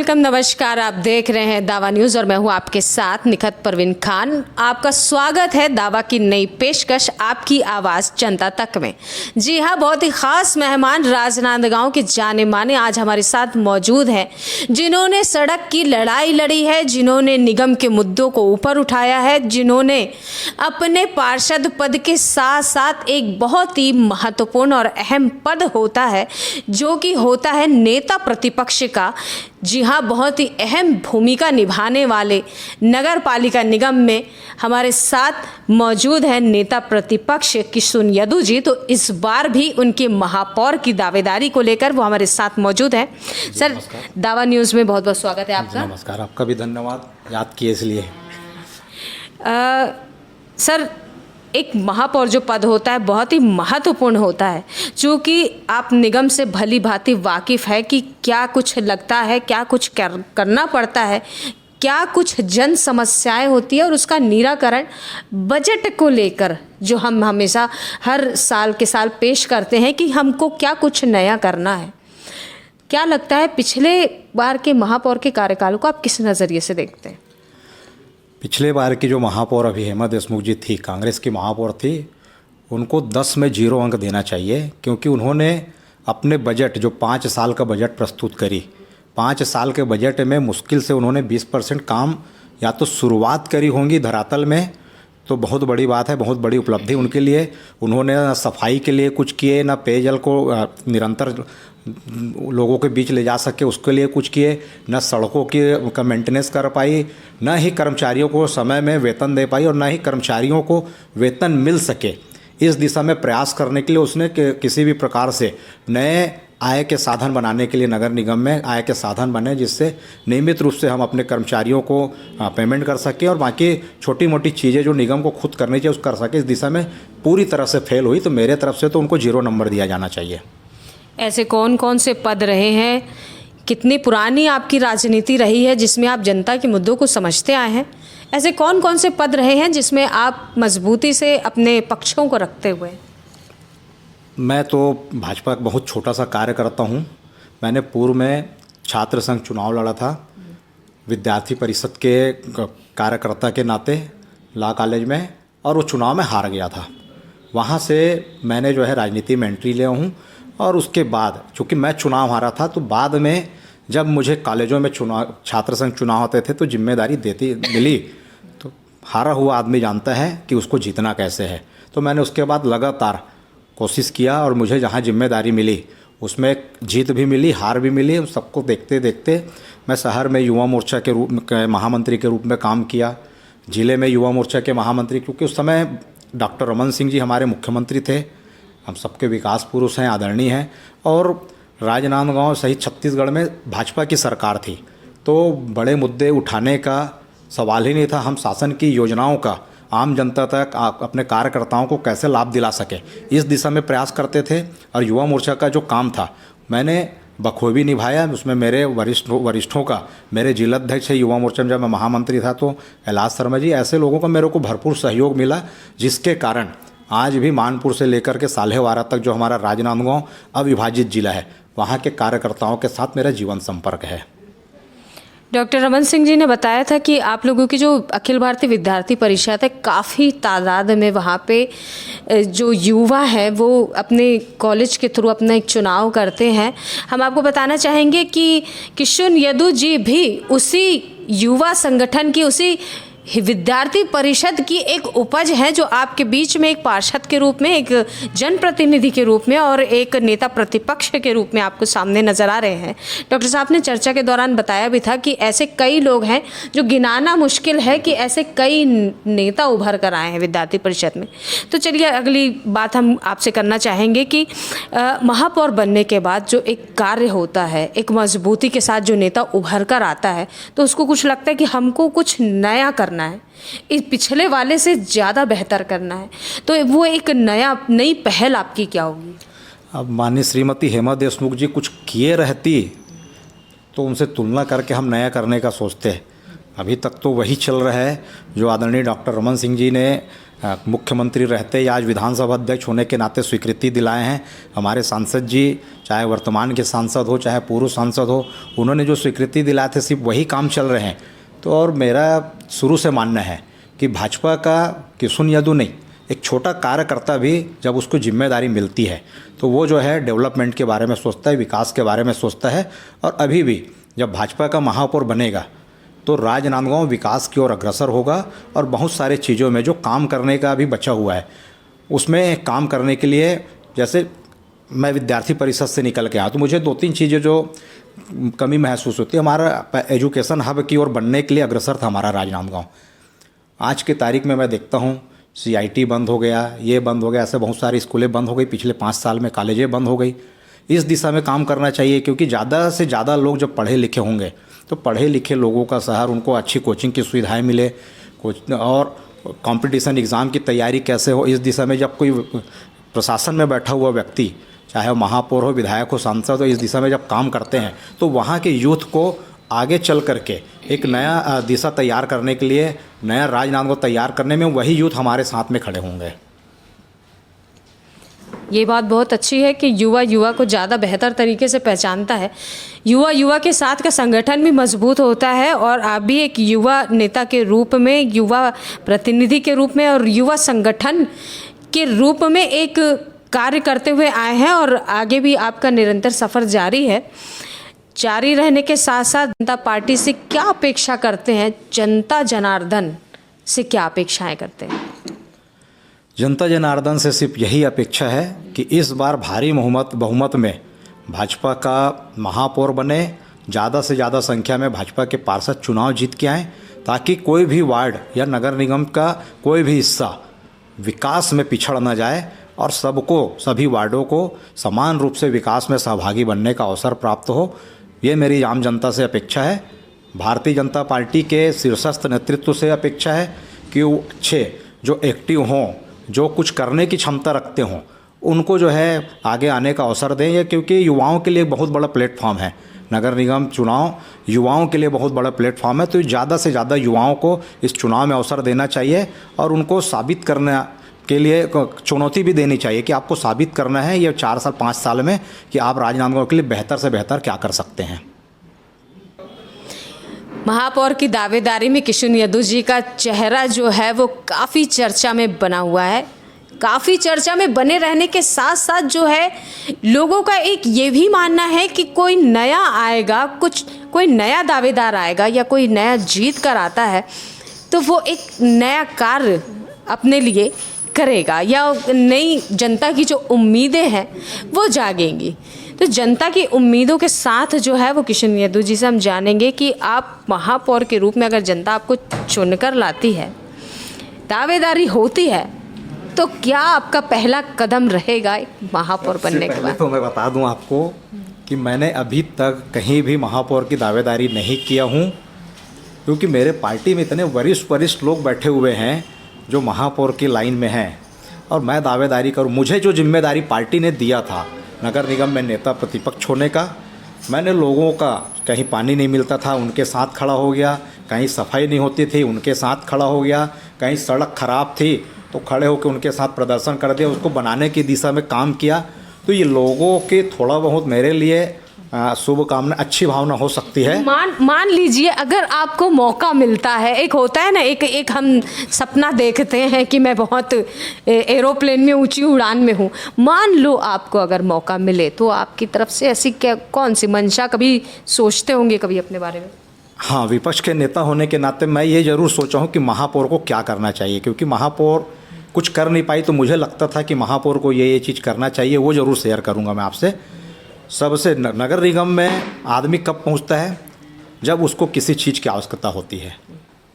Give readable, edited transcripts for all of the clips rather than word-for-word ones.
Welcome, नमस्कार। आप देख रहे हैं दावा न्यूज़ और मैं हूं आपके साथ निखत परवीन खान। आपका स्वागत है दावा की नई पेशकश आपकी आवाज़ जनता तक में। जी हां, बहुत ही ख़ास मेहमान राजनांदगांव के जाने माने आज हमारे साथ मौजूद हैं, जिन्होंने सड़क की लड़ाई लड़ी है, जिन्होंने निगम के मुद्दों को ऊपर उठाया है, जिन्होंने अपने पार्षद पद के साथ साथ एक बहुत ही महत्वपूर्ण और अहम पद होता है जो कि होता है नेता प्रतिपक्ष का। जी हाँ, बहुत ही अहम भूमिका निभाने वाले नगर पालिका निगम में हमारे साथ मौजूद है नेता प्रतिपक्ष किशुन यदु जी। तो इस बार भी उनके महापौर की दावेदारी को लेकर वो हमारे साथ मौजूद हैं। सर, दावा न्यूज़ में बहुत बहुत स्वागत है आपका। नमस्कार, आपका भी धन्यवाद, याद किए इसलिए। सर, एक महापौर जो पद होता है बहुत ही महत्वपूर्ण होता है, चूँकि आप निगम से भली भांति वाकिफ़ है कि क्या कुछ लगता है, क्या कुछ करना पड़ता है, क्या कुछ जन समस्याएं होती है और उसका निराकरण बजट को लेकर जो हम हमेशा हर साल के साल पेश करते हैं कि हमको क्या कुछ नया करना है। क्या लगता है पिछले बार के महापौर के कार्यकाल को आप किस नज़रिए से देखते हैं? पिछले बार की जो महापौर अभी हेमा देशमुख जी थी, कांग्रेस की महापौर थी, उनको 10 में 0 अंक देना चाहिए, क्योंकि उन्होंने अपने बजट जो 5 साल का बजट प्रस्तुत करी, 5 साल के बजट में मुश्किल से उन्होंने 20% काम या तो शुरुआत करी होंगी धरातल में, तो बहुत बड़ी बात है, बहुत बड़ी उपलब्धि उनके लिए। उन्होंने ना सफाई के लिए कुछ किए, ना पेयजल को निरंतर लोगों के बीच ले जा सके उसके लिए कुछ किए, न सड़कों की का मेंटेनेंस कर पाई, न ही कर्मचारियों को समय में वेतन दे पाई और न ही कर्मचारियों को वेतन मिल सके। इस दिशा में प्रयास करने के लिए उसने किसी भी प्रकार से नए आय के साधन बनाने के लिए नगर निगम में आय के साधन बने, जिससे नियमित रूप से हम अपने कर्मचारियों को पेमेंट कर सकें और बाकी छोटी मोटी चीज़ें जो निगम को खुद करनी चाहिए उस कर सके। इस दिशा में पूरी तरह से फेल हुई, तो मेरे तरफ से तो उनको 0 नंबर दिया जाना चाहिए। ऐसे कौन कौन से पद रहे हैं, कितनी पुरानी आपकी राजनीति रही है जिसमें आप जनता के मुद्दों को समझते आए हैं? ऐसे कौन कौन से पद रहे हैं जिसमें आप मजबूती से अपने पक्षों को रखते हुए? मैं तो भाजपा का बहुत छोटा सा कार्य करता हूँ। मैंने पूर्व में छात्र संघ चुनाव लड़ा था, विद्यार्थी परिषद के कार्यकर्ता के नाते लॉ कॉलेज में, और वो चुनाव में हार गया था। वहाँ से मैंने जो है राजनीति में एंट्री लिया हूँ, और उसके बाद चूँकि मैं चुनाव हारा था, तो बाद में जब मुझे कॉलेजों में चुनाव छात्र संघ चुनाव होते थे तो जिम्मेदारी मिली, तो हारा हुआ आदमी जानता है कि उसको जीतना कैसे है। तो मैंने उसके बाद लगातार कोशिश किया और मुझे जहाँ जिम्मेदारी मिली उसमें जीत भी मिली, हार भी मिली। उन सबको देखते देखते मैं शहर में युवा मोर्चा के रूप में महामंत्री के रूप में काम किया, ज़िले में युवा मोर्चा के महामंत्री, क्योंकि उस समय डॉक्टर रमन सिंह जी हमारे मुख्यमंत्री थे, हम सबके विकास पुरुष हैं, आदरणीय हैं, और राजनांदगांव सहित छत्तीसगढ़ में भाजपा की सरकार थी, तो बड़े मुद्दे उठाने का सवाल ही नहीं था। हम शासन की योजनाओं का आम जनता तक अपने कार्यकर्ताओं को कैसे लाभ दिला सके, इस दिशा में प्रयास करते थे। और युवा मोर्चा का जो काम था मैंने बखूबी निभाया। उसमें मेरे वरिष्ठों का, मेरे जिलाध्यक्ष है युवा मोर्चा में जब मैं महामंत्री था तो कैलाश शर्मा जी, ऐसे लोगों का मेरे को भरपूर सहयोग मिला, जिसके कारण आज भी मानपुर से लेकर के साल्हेवाड़ा तक जो हमारा राजनांदगांव अविभाजित जिला है, वहाँ के कार्यकर्ताओं के साथ मेरा जीवन संपर्क है। डॉक्टर रमन सिंह जी ने बताया था कि आप लोगों की जो अखिल भारतीय विद्यार्थी परिषद है, काफ़ी तादाद में वहाँ पे जो युवा है वो अपने कॉलेज के थ्रू अपना एक चुनाव करते हैं। हम आपको बताना चाहेंगे कि किशुन यदु जी भी उसी युवा संगठन की, उसी विद्यार्थी परिषद की एक उपज है, जो आपके बीच में एक पार्षद के रूप में, एक जनप्रतिनिधि के रूप में और एक नेता प्रतिपक्ष के रूप में आपको सामने नजर आ रहे हैं। डॉक्टर साहब ने चर्चा के दौरान बताया भी था कि ऐसे कई लोग हैं जो गिनाना मुश्किल है कि ऐसे कई नेता उभर कर आए हैं विद्यार्थी परिषद में। तो चलिए अगली बात हम आपसे करना चाहेंगे कि महापौर बनने के बाद जो एक कार्य होता है, एक मजबूती के साथ जो नेता उभर कर आता है, तो उसको कुछ लगता है कि हमको कुछ नया करना है, इस पिछले वाले से ज़्यादा बेहतर करना है, तो वो एक नई पहल आपकी क्या होगी? अब माननीय श्रीमती हेमा देशमुख जी कुछ किए रहती तो उनसे तुलना करके हम नया करने का सोचते हैं। अभी तक तो वही चल रहा है जो आदरणीय डॉक्टर रमन सिंह जी ने मुख्यमंत्री रहते ही आज विधानसभा अध्यक्ष होने के नाते स्वीकृति दिलाए हैं। हमारे सांसद जी, चाहे वर्तमान के सांसद हो चाहे पूर्व सांसद हो, उन्होंने जो स्वीकृति दिलाए थे सिर्फ वही काम चल रहे हैं। तो और मेरा शुरू से मानना है कि भाजपा का किशुन यादव नहीं, एक छोटा कार्यकर्ता भी जब उसको जिम्मेदारी मिलती है तो वो जो है डेवलपमेंट के बारे में सोचता है, विकास के बारे में सोचता है। और अभी भी जब भाजपा का महापौर बनेगा तो राजनांदगांव विकास की ओर अग्रसर होगा और बहुत सारे चीज़ों में जो काम करने का भी बचा हुआ है उसमें काम करने के लिए, जैसे मैं विद्यार्थी परिषद से निकल के आया तो मुझे 2-3 चीज़ें जो कमी महसूस होती है। हमारा एजुकेशन हब की ओर बनने के लिए अग्रसर था हमारा राजनांदगांव। आज की तारीख में मैं देखता हूँ CIT बंद हो गया, ये बंद हो गया, ऐसे बहुत सारी स्कूलें बंद हो गई, पिछले 5 साल में कॉलेजें बंद हो गई। इस दिशा में काम करना चाहिए क्योंकि ज़्यादा से ज़्यादा लोग जब पढ़े लिखे होंगे तो पढ़े लिखे लोगों का शहर, उनको अच्छी कोचिंग की सुविधाएं मिले, और कंपटीशन एग्ज़ाम की तैयारी कैसे हो, इस दिशा में जब कोई प्रशासन में बैठा हुआ व्यक्ति, चाहे वो महापौर हो, विधायक हो, सांसद हो, इस दिशा में जब काम करते हैं तो वहाँ के यूथ को आगे चल करके एक नया दिशा तैयार करने के लिए, नया राजनांदगांव तैयार करने में वही यूथ हमारे साथ में खड़े होंगे। ये बात बहुत अच्छी है कि युवा युवा को ज़्यादा बेहतर तरीके से पहचानता है, युवा युवा के साथ का संगठन भी मजबूत होता है। और आप भी एक युवा नेता के रूप में, युवा प्रतिनिधि के रूप में और युवा संगठन के रूप में एक कार्य करते हुए आए हैं और आगे भी आपका निरंतर सफ़र जारी है। जारी रहने के साथ साथ जनता पार्टी से क्या अपेक्षा करते हैं, जनता जनार्दन से क्या अपेक्षाएं करते हैं? जनता जनार्दन से सिर्फ यही अपेक्षा है कि इस बार भारी बहुमत में भाजपा का महापौर बने, ज़्यादा से ज़्यादा संख्या में भाजपा के पार्षद चुनाव जीत के आएँ, ताकि कोई भी वार्ड या नगर निगम का कोई भी हिस्सा विकास में पिछड़ न जाए और सबको, सभी वार्डों को समान रूप से विकास में सहभागी बनने का अवसर प्राप्त हो। ये मेरी आम जनता से अपेक्षा है। भारतीय जनता पार्टी के शीर्षस्थ नेतृत्व से अपेक्षा है कि वो अच्छे, जो एक्टिव हों, जो कुछ करने की क्षमता रखते हों, उनको जो है आगे आने का अवसर दें। ये क्योंकि युवाओं के लिए बहुत बड़ा प्लेटफॉर्म है, नगर निगम चुनाव युवाओं के लिए बहुत बड़ा प्लेटफॉर्म है। तो ज़्यादा से ज़्यादा युवाओं को इस चुनाव में अवसर देना चाहिए और उनको साबित करने के लिए चुनौती भी देनी चाहिए कि आपको साबित करना है ये 4 साल 5 साल में कि आप राजनांदगांव के लिए बेहतर से बेहतर क्या कर सकते हैं। महापौर की दावेदारी में किशुन यादव जी का चेहरा जो है वो काफ़ी चर्चा में बना हुआ है। काफ़ी चर्चा में बने रहने के साथ साथ जो है लोगों का एक ये भी मानना है कि कोई नया आएगा, कोई नया दावेदार आएगा या कोई नया जीत कर आता है तो वो एक नया कार्य अपने लिए करेगा या नई जनता की जो उम्मीदें हैं वो जागेंगी। तो जनता की उम्मीदों के साथ जो है वो किशुन यादव जी से हम जानेंगे कि आप महापौर के रूप में अगर जनता आपको चुनकर लाती है, दावेदारी होती है, तो क्या आपका पहला कदम रहेगा महापौर बनने के बाद? तो मैं बता दूं आपको कि मैंने अभी तक कहीं भी महापौर की दावेदारी नहीं किया हूं, क्योंकि मेरे पार्टी में इतने वरिष्ठ लोग बैठे हुए हैं जो महापौर की लाइन में हैं और मैं दावेदारी करूं। मुझे जो जिम्मेदारी पार्टी ने दिया था नगर निगम में नेता प्रतिपक्ष होने का, मैंने लोगों का, कहीं पानी नहीं मिलता था उनके साथ खड़ा हो गया, कहीं सफाई नहीं होती थी उनके साथ खड़ा हो गया, कहीं सड़क खराब थी तो खड़े होकर उनके साथ प्रदर्शन कर दिया, उसको बनाने की दिशा में काम किया। तो ये लोगों के थोड़ा बहुत मेरे लिए शुभकामना, अच्छी भावना हो सकती है। मान लीजिए अगर आपको मौका मिलता है, एक होता है ना, एक हम सपना देखते हैं कि मैं बहुत एरोप्लेन में ऊंची उड़ान में हूँ। मान लो आपको अगर मौका मिले तो आपकी तरफ से ऐसी क्या, कौन सी मंशा, कभी सोचते होंगे कभी अपने बारे में? हाँ, विपक्ष के नेता होने के नाते मैं ये ज़रूर सोचा हूँ कि महापौर को क्या करना चाहिए, क्योंकि महापौर कुछ कर नहीं पाई तो मुझे लगता था कि महापौर को ये चीज़ करना चाहिए। वो ज़रूर शेयर करूँगा मैं आपसे। सबसे नगर निगम में आदमी कब पहुंचता है? जब उसको किसी चीज़ की आवश्यकता होती है,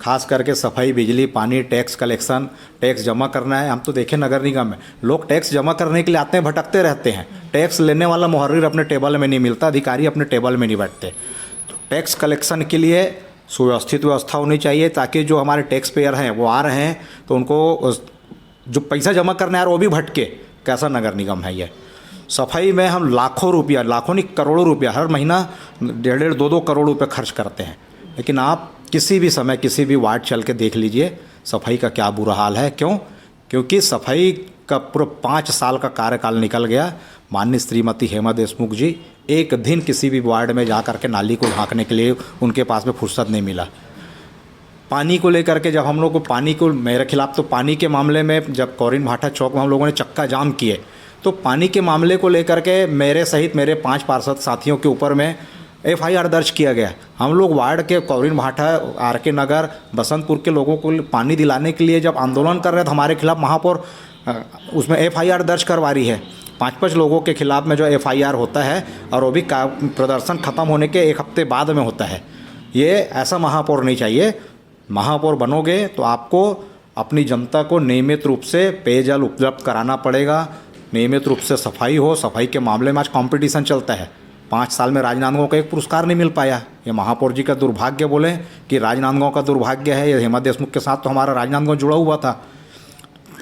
खास करके सफाई, बिजली, पानी, टैक्स कलेक्शन, टैक्स जमा करना है। हम तो देखें नगर निगम में लोग टैक्स जमा करने के लिए आते हैं, भटकते रहते हैं। टैक्स लेने वाला मुहर्रिर अपने टेबल में नहीं मिलता, अधिकारी अपने टेबल में नहीं बैठते। तो टैक्स कलेक्शन के लिए सुव्यवस्थित व्यवस्था होनी चाहिए ताकि जो हमारे टैक्स पेयर हैं वो आ रहे हैं तो उनको जो पैसा जमा करने आ रहा है वो भी भटके। कैसा नगर निगम है ये? सफाई में हम लाखों रुपया, लाखों नहीं करोड़ों रुपया हर महीना 1.5-2 करोड़ रुपये खर्च करते हैं, लेकिन आप किसी भी समय किसी भी वार्ड चल के देख लीजिए सफाई का क्या बुरा हाल है। क्यों? क्योंकि सफाई का पूरा 5 साल का कार्यकाल निकल गया। माननीय श्रीमती हेमा देशमुख जी एक दिन किसी भी वार्ड में जा कर के नाली को ढांकने के लिए उनके पास में फुर्सत नहीं मिला। पानी को लेकर के जब हम लोग को पानी को, मेरे खिलाफ तो पानी के मामले में जब कौरीन भाटा चौक में हम लोगों ने चक्का जाम किए तो पानी के मामले को लेकर के मेरे सहित मेरे 5 पार्षद साथियों के ऊपर में FIR दर्ज किया गया। हम लोग वार्ड के कौरीन भाटा, RK नगर, बसंतपुर के लोगों को पानी दिलाने के लिए जब आंदोलन कर रहे थे हमारे खिलाफ महापौर उसमें FIR दर्ज करवा रही है। 5-5 लोगों के खिलाफ में जो FIR होता है और वो भी प्रदर्शन ख़त्म होने के 1 हफ्ते बाद में होता है। ये ऐसा महापौर नहीं चाहिए। महापौर बनोगे तो आपको अपनी जनता को नियमित रूप से पेयजल उपलब्ध कराना पड़ेगा, नियमित रूप से सफाई हो। सफाई के मामले में आज कंपटीशन चलता है। 5 साल में राजनांदगांव का एक पुरस्कार नहीं मिल पाया। ये महापौर जी का दुर्भाग्य बोले कि राजनांदगांव का दुर्भाग्य है। ये हेमा देशमुख के साथ तो हमारा राजनांदगांव जुड़ा हुआ था,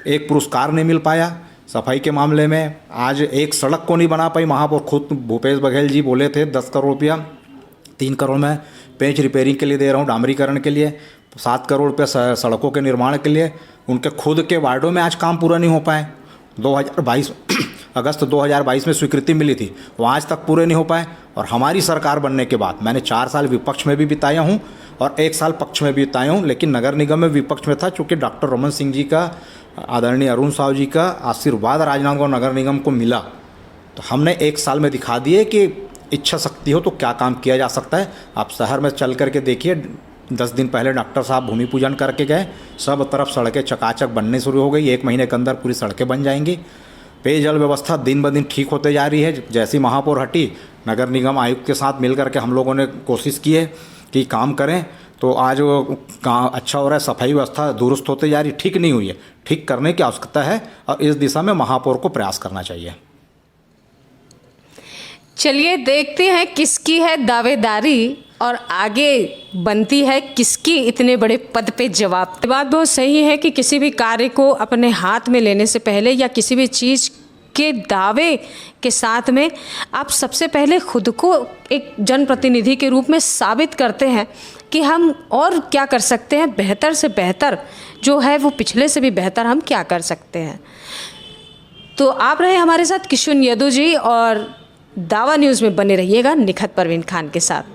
एक पुरस्कार नहीं मिल पाया। सफाई के मामले में आज एक सड़क को नहीं बना पाई महापौर। खुद भूपेश बघेल जी बोले थे 10 करोड़ रुपया, 3 करोड़ में पेंच रिपेयरिंग के लिए दे रहा हूँ, डामरीकरण के लिए, 7 करोड़ रुपये सड़कों के निर्माण के लिए। उनके खुद के वार्डों में आज काम पूरा नहीं हो पाए। 2022 अगस्त 2022 में स्वीकृति मिली थी, वो आज तक पूरे नहीं हो पाए। और हमारी सरकार बनने के बाद मैंने 4 साल विपक्ष में भी बिताया हूँ और 1 साल पक्ष में भी बिताया हूँ, लेकिन नगर निगम में विपक्ष में था चूँकि डॉक्टर रमन सिंह जी का, आदरणीय अरुण साव जी का आशीर्वाद राजनांदगांव नगर निगम को मिला। तो हमने 1 साल में दिखा दिए कि इच्छा शक्ति हो तो क्या काम किया जा सकता है। आप शहर में चल करके देखिए, 10 दिन पहले डॉक्टर साहब भूमि पूजन करके गए, सब तरफ सड़कें चकाचक बनने शुरू हो गई। 1 महीने के अंदर पूरी सड़कें बन जाएंगी। पेयजल व्यवस्था दिन ब दिन ठीक होते जा रही है। जैसी महापौर हटी, नगर निगम आयुक्त के साथ मिल करके हम लोगों ने कोशिश की है कि काम करें, तो आज वो काम अच्छा हो रहा है। सफाई व्यवस्था दुरुस्त होते जा रही, ठीक नहीं हुई है, ठीक करने की आवश्यकता है और इस दिशा में महापौर को प्रयास करना चाहिए। चलिए देखते हैं किसकी है दावेदारी और आगे बनती है किसकी इतने बड़े पद पे जवाब। बात बहुत सही है कि किसी भी कार्य को अपने हाथ में लेने से पहले या किसी भी चीज़ के दावे के साथ में आप सबसे पहले खुद को एक जनप्रतिनिधि के रूप में साबित करते हैं कि हम और क्या कर सकते हैं, बेहतर से बेहतर जो है वो पिछले से भी बेहतर हम क्या कर सकते हैं। तो आप रहे हमारे साथ किशुन यदु जी और दावा न्यूज़ में बने रहिएगा निखत परवीन खान के साथ।